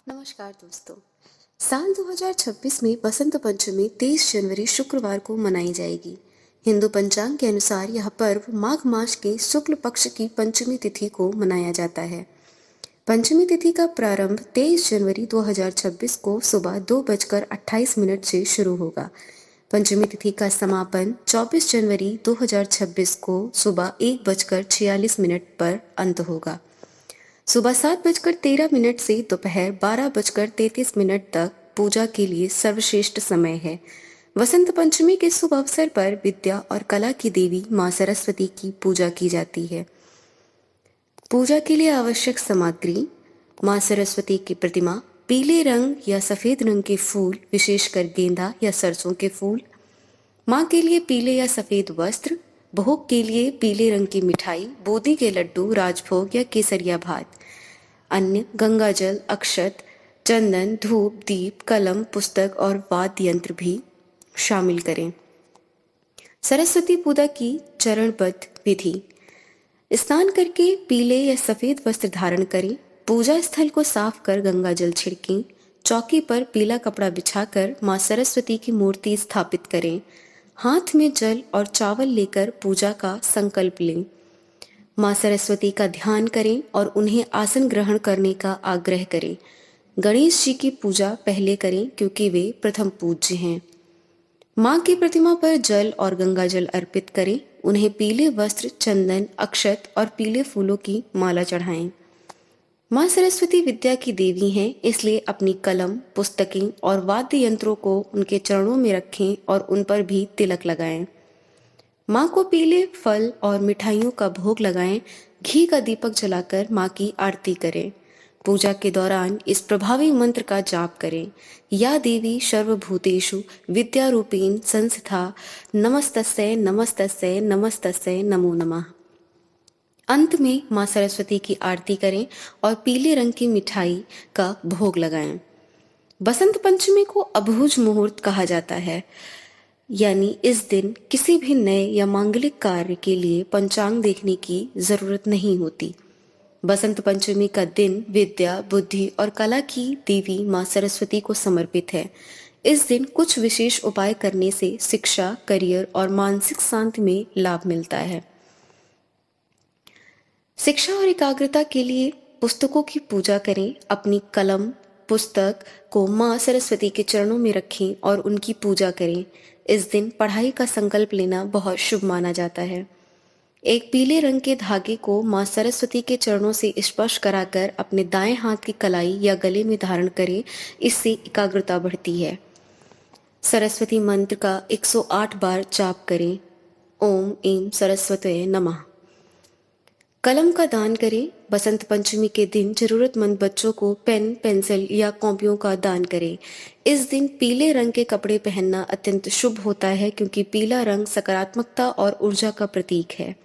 नमस्कार दोस्तों। साल 2026 में बसंत पंचमी 23 जनवरी शुक्रवार को मनाई जाएगी। हिंदू पंचांग के अनुसार यह पर्व माघ मास के शुक्ल पक्ष की पंचमी तिथि को मनाया जाता है। पंचमी तिथि का प्रारंभ 23 जनवरी 2026 को सुबह 2:28 से शुरू होगा। पंचमी तिथि का समापन 24 जनवरी 2026 को सुबह 1:46 पर अंत होगा। सुबह 7:13 से दोपहर 12:33 तक पूजा के लिए सर्वश्रेष्ठ समय है। वसंत पंचमी के शुभ अवसर पर विद्या और कला की देवी मां सरस्वती की पूजा की जाती है। पूजा के लिए आवश्यक सामग्री: मां सरस्वती की प्रतिमा, पीले रंग या सफेद रंग के फूल, विशेषकर गेंदा या सरसों के फूल, मां के लिए पीले या सफेद वस्त्र, भोग के लिए पीले रंग की मिठाई, बूंदी के लड्डू, राजभोग या केसरिया भात, अन्य गंगाजल, अक्षत, चंदन, धूप, दीप, कलम, पुस्तक और वाद्य यंत्र भी शामिल करें। सरस्वती पूजा की चरणबद्ध विधि: स्नान करके पीले या सफेद वस्त्र धारण करें। पूजा स्थल को साफ कर गंगाजल छिड़कें। चौकी पर पीला कपड़ा बिछाकर मां सरस्वती की मूर्ति स्थापित करें। हाथ में जल और चावल लेकर पूजा का संकल्प लें। मां सरस्वती का ध्यान करें और उन्हें आसन ग्रहण करने का आग्रह करें। गणेश जी की पूजा पहले करें क्योंकि वे प्रथम पूज्य हैं। मां की प्रतिमा पर जल और गंगाजल अर्पित करें। उन्हें पीले वस्त्र, चंदन, अक्षत और पीले फूलों की माला चढ़ाएं। मां सरस्वती विद्या की देवी हैं, इसलिए अपनी कलम, पुस्तकें और वाद्य यंत्रों को उनके चरणों में रखें और उन पर भी तिलक लगाएं। मां को पीले फल और मिठाइयों का भोग लगाएं। घी का दीपक जलाकर मां की आरती करें। पूजा के दौरान इस प्रभावी मंत्र का जाप करें: या देवी सर्वभूतेषु विद्यारूपीण संस्था नमस्तस्यै नमस्तस्यै नमस्तस्यै नमो नमः। अंत में मां सरस्वती की आरती करें और पीले रंग की मिठाई का भोग लगाएं। बसंत पंचमी को अबूझ मुहूर्त कहा जाता है, यानी इस दिन किसी भी नए या मांगलिक कार्य के लिए पंचांग देखने की जरूरत नहीं होती। बसंत पंचमी का दिन विद्या, बुद्धि और कला की देवी मां सरस्वती को समर्पित है। इस दिन कुछ विशेष उपाय करने से शिक्षा, करियर और मानसिक शांति में लाभ मिलता है। शिक्षा और एकाग्रता के लिए पुस्तकों की पूजा करें। अपनी कलम, पुस्तक को मां सरस्वती के चरणों में रखें और उनकी पूजा करें। इस दिन पढ़ाई का संकल्प लेना बहुत शुभ माना जाता है। एक पीले रंग के धागे को मां सरस्वती के चरणों से स्पर्श कराकर अपने दाएं हाथ की कलाई या गले में धारण करें। इससे एकाग्रता बढ़ती है। सरस्वती मंत्र का 108 बार जाप करें। ओम ऐं सरस्वतये नमः। कलम का दान करें। बसंत पंचमी के दिन जरूरतमंद बच्चों को पेन, पेंसिल या कॉपियों का दान करें। इस दिन पीले रंग के कपड़े पहनना अत्यंत शुभ होता है क्योंकि पीला रंग सकारात्मकता और ऊर्जा का प्रतीक है।